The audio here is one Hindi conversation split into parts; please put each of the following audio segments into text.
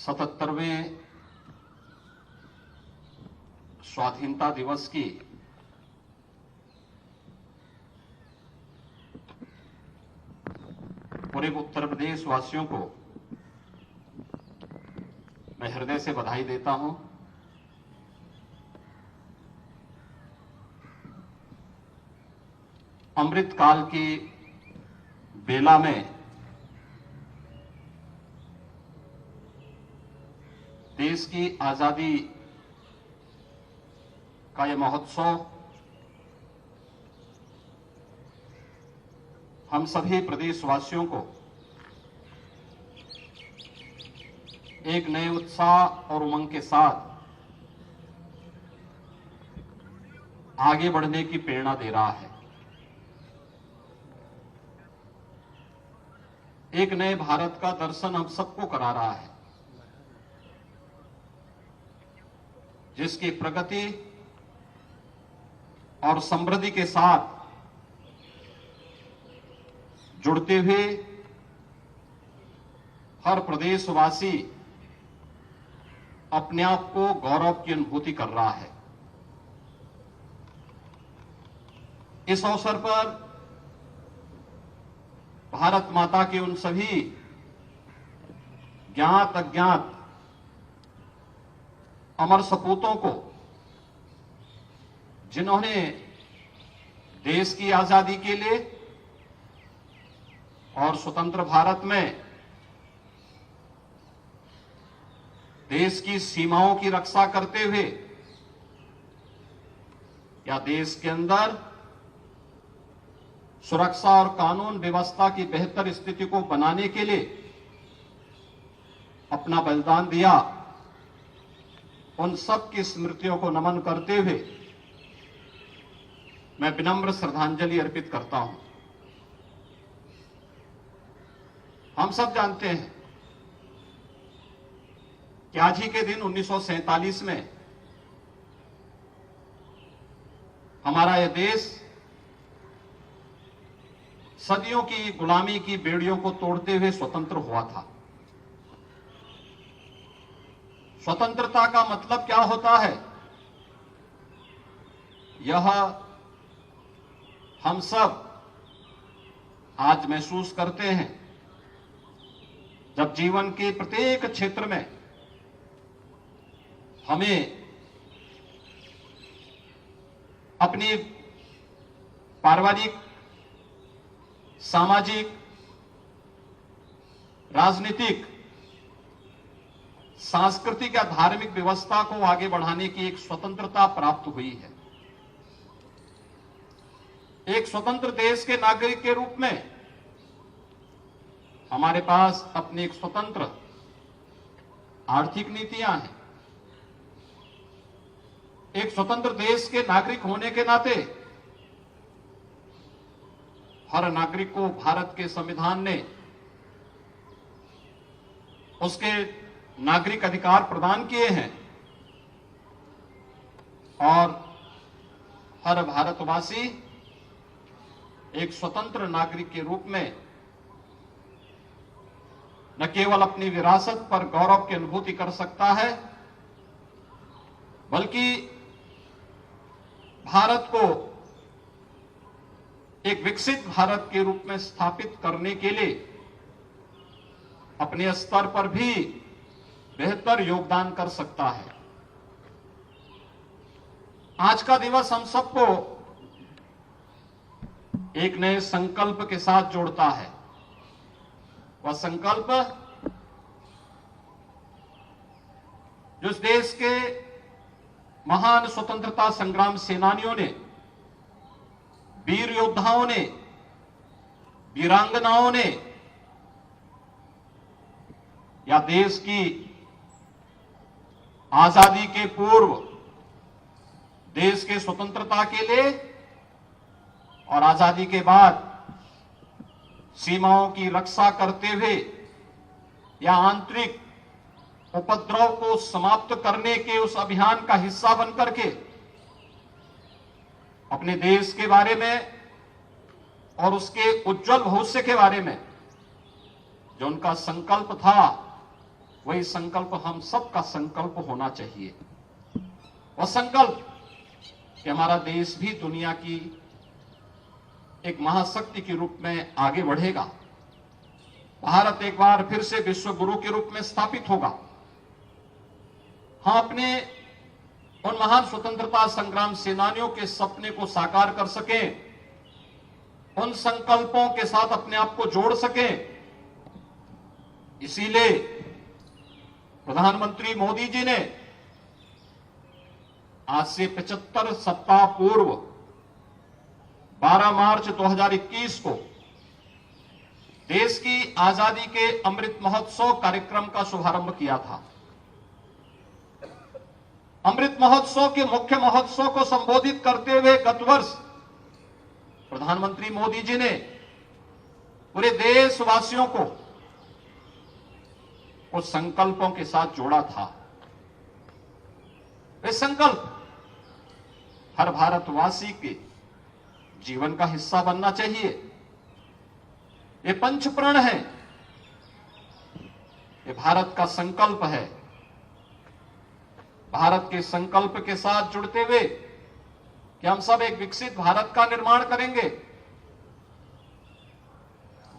77वें स्वाधीनता दिवस की पूरे उत्तर प्रदेश वासियों को मैं हृदय से बधाई देता हूं। अमृत काल की बेला में देश की आजादी का यह महोत्सव हम सभी प्रदेशवासियों को एक नए उत्साह और उमंग के साथ आगे बढ़ने की प्रेरणा दे रहा है। एक नए भारत का दर्शन हम सबको करा रहा है, जिसकी प्रगति और समृद्धि के साथ जुड़ते हुए हर प्रदेशवासी अपने आप को गौरव की अनुभूति कर रहा है। इस अवसर पर भारत माता के उन सभी ज्ञात अज्ञात अमर सपूतों को, जिन्होंने देश की आजादी के लिए और स्वतंत्र भारत में देश की सीमाओं की रक्षा करते हुए या देश के अंदर सुरक्षा और कानून व्यवस्था की बेहतर स्थिति को बनाने के लिए अपना बलिदान दिया, उन सब की स्मृतियों को नमन करते हुए मैं विनम्र श्रद्धांजलि अर्पित करता हूं। हम सब जानते हैं कि आज ही के दिन 1947 में हमारा यह देश सदियों की गुलामी की बेड़ियों को तोड़ते हुए स्वतंत्र हुआ था। स्वतंत्रता का मतलब क्या होता है, यह हम सब आज महसूस करते हैं, जब जीवन के प्रत्येक क्षेत्र में हमें अपनी पारिवारिक, सामाजिक, राजनीतिक, सांस्कृतिक या धार्मिक व्यवस्था को आगे बढ़ाने की एक स्वतंत्रता प्राप्त हुई है। एक स्वतंत्र देश के नागरिक के रूप में हमारे पास अपनी एक स्वतंत्र आर्थिक नीतियां हैं। एक स्वतंत्र देश के नागरिक होने के नाते हर नागरिक को भारत के संविधान ने उसके नागरिक अधिकार प्रदान किए हैं और हर भारतवासी एक स्वतंत्र नागरिक के रूप में न केवल अपनी विरासत पर गौरव की अनुभूति कर सकता है, बल्कि भारत को एक विकसित भारत के रूप में स्थापित करने के लिए अपने स्तर पर भी बेहतर योगदान कर सकता है। आज का दिवस हम सबको एक नए संकल्प के साथ जोड़ता है। वह संकल्प जो इस देश के महान स्वतंत्रता संग्राम सेनानियों ने, वीर योद्धाओं ने, वीरांगनाओं ने या देश की आजादी के पूर्व देश के स्वतंत्रता के लिए और आजादी के बाद सीमाओं की रक्षा करते हुए या आंतरिक उपद्रव को समाप्त करने के उस अभियान का हिस्सा बनकर के अपने देश के बारे में और उसके उज्जवल भविष्य के बारे में जो उनका संकल्प था वही संकल्प हम सबका संकल्प होना चाहिए। वह संकल्प कि हमारा देश भी दुनिया की एक महाशक्ति के रूप में आगे बढ़ेगा। भारत एक बार फिर से विश्व गुरु के रूप में स्थापित होगा। हम अपने उन महान स्वतंत्रता संग्राम सेनानियों के सपने को साकार कर सकें, उन संकल्पों के साथ अपने आप को जोड़ सकें। इसीलिए प्रधानमंत्री मोदी जी ने आज से 75 सप्ताह पूर्व 12 मार्च 2021 को देश की आजादी के अमृत महोत्सव कार्यक्रम का शुभारंभ किया था। अमृत महोत्सव के मुख्य महोत्सव को संबोधित करते हुए गत वर्ष प्रधानमंत्री मोदी जी ने पूरे देशवासियों को कुछ संकल्पों के साथ जोड़ा था। वे संकल्प हर भारतवासी के जीवन का हिस्सा बनना चाहिए। ये पंचप्रण है, ये भारत का संकल्प है। भारत के संकल्प के साथ जुड़ते हुए कि हम सब एक विकसित भारत का निर्माण करेंगे,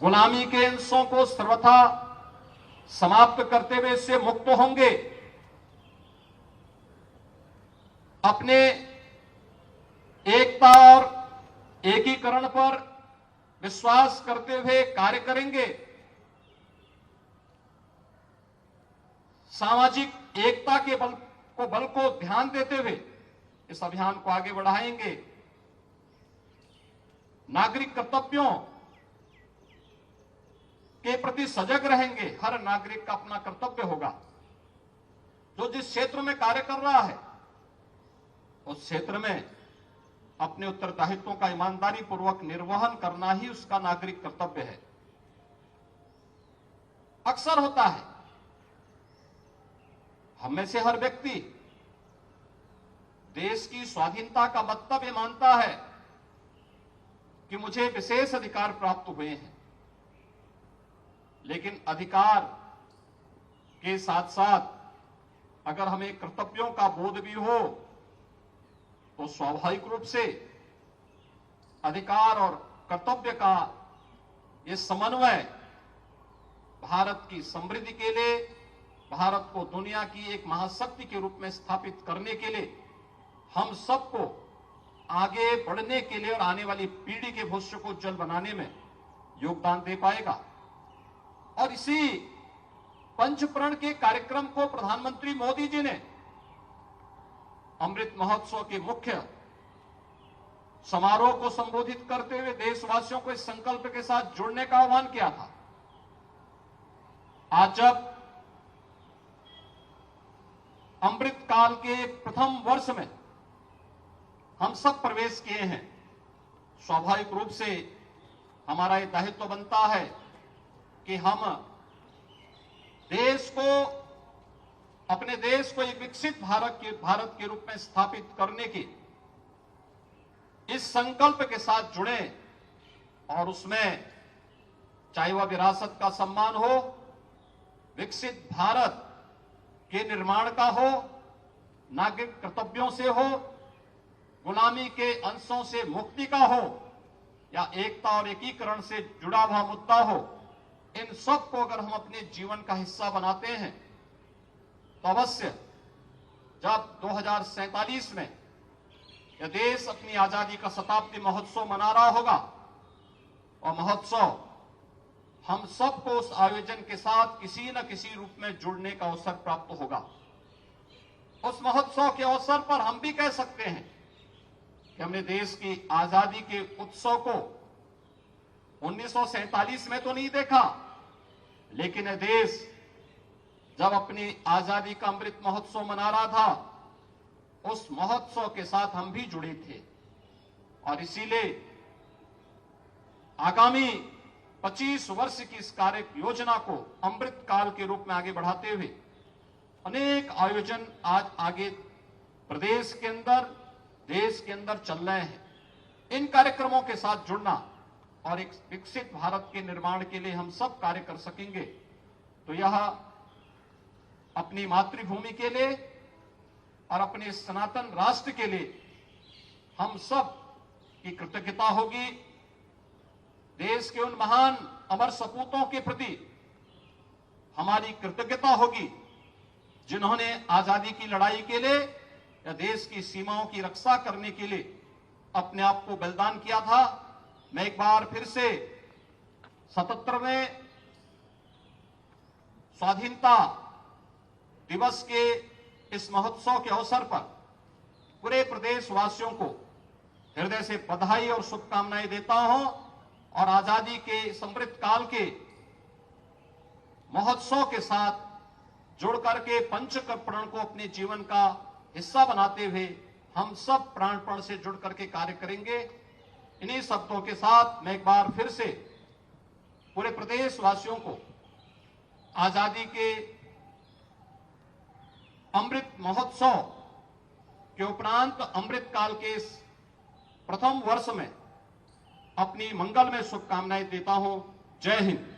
गुलामी के अंशों को सर्वथा समाप्त करते हुए इससे मुक्त होंगे, अपने एकता और एकीकरण पर विश्वास करते हुए कार्य करेंगे, सामाजिक एकता के बल को ध्यान देते हुए इस अभियान को आगे बढ़ाएंगे, नागरिक कर्तव्यों के प्रति सजग रहेंगे। हर नागरिक का अपना कर्तव्य होगा। जो जिस क्षेत्र में कार्य कर रहा है उस क्षेत्र में अपने उत्तरदायित्वों का ईमानदारी पूर्वक निर्वहन करना ही उसका नागरिक कर्तव्य है। अक्सर होता है हम में से हर व्यक्ति देश की स्वाधीनता का मतलब ये मानता है कि मुझे विशेष अधिकार प्राप्त हुए हैं, लेकिन अधिकार के साथ साथ अगर हमें कर्तव्यों का बोध भी हो तो स्वाभाविक रूप से अधिकार और कर्तव्य का ये समन्वय भारत की समृद्धि के लिए, भारत को दुनिया की एक महाशक्ति के रूप में स्थापित करने के लिए, हम सबको आगे बढ़ने के लिए और आने वाली पीढ़ी के भविष्य को उज्जवल बनाने में योगदान दे पाएगा। और इसी पंचप्रण के कार्यक्रम को प्रधानमंत्री मोदी जी ने अमृत महोत्सव के मुख्य समारोह को संबोधित करते हुए देशवासियों को इस संकल्प के साथ जुड़ने का आह्वान किया था। आज जब अमृत काल के प्रथम वर्ष में हम सब प्रवेश किए हैं, स्वाभाविक रूप से हमारा ये दायित्व बनता है कि हम देश को, अपने देश को एक विकसित भारत के रूप में स्थापित करने की इस संकल्प के साथ जुड़े और उसमें चाहे वह विरासत का सम्मान हो, विकसित भारत के निर्माण का हो, नागरिक कर्तव्यों से हो, गुलामी के अंशों से मुक्ति का हो या एकता और एकीकरण से जुड़ा हुआ मुद्दा हो, इन सब को अगर हम अपने जीवन का हिस्सा बनाते हैं तो अवश्य जब 2047 में यह देश अपनी आजादी का शताब्दी महोत्सव मना रहा होगा और महोत्सव हम सबको उस आयोजन के साथ किसी न किसी रूप में जुड़ने का अवसर प्राप्त होगा। उस महोत्सव के अवसर पर हम भी कह सकते हैं कि हमने देश की आजादी के उत्सव को 1947 में तो नहीं देखा, लेकिन यह देश जब अपनी आजादी का अमृत महोत्सव मना रहा था उस महोत्सव के साथ हम भी जुड़े थे। और इसीलिए आगामी 25 वर्ष की इस कार्य योजना को अमृत काल के रूप में आगे बढ़ाते हुए अनेक आयोजन आज आगे प्रदेश के अंदर, देश के अंदर चल रहे हैं। इन कार्यक्रमों के साथ जुड़ना और एक विकसित भारत के निर्माण के लिए हम सब कार्य कर सकेंगे तो यह अपनी मातृभूमि के लिए और अपने सनातन राष्ट्र के लिए हम सब की कृतज्ञता होगी। देश के उन महान अमर सपूतों के प्रति हमारी कृतज्ञता होगी जिन्होंने आजादी की लड़ाई के लिए या देश की सीमाओं की रक्षा करने के लिए अपने आप को बलिदान किया था। मैं एक बार फिर से 77वें स्वाधीनता दिवस के इस महोत्सव के अवसर पर पूरे प्रदेशवासियों को हृदय से बधाई और शुभकामनाएं देता हूं और आजादी के समृद्ध काल के महोत्सव के साथ जुड़ करके पंचकर्पण को अपने जीवन का हिस्सा बनाते हुए हम सब प्राणपण से जुड़ करके कार्य करेंगे। इन्हीं शब्दों के साथ मैं एक बार फिर से पूरे प्रदेशवासियों को आजादी के अमृत महोत्सव के उपरांत अमृत काल के इस प्रथम वर्ष में अपनी मंगलमय शुभकामनाएं देता हूं। जय हिंद।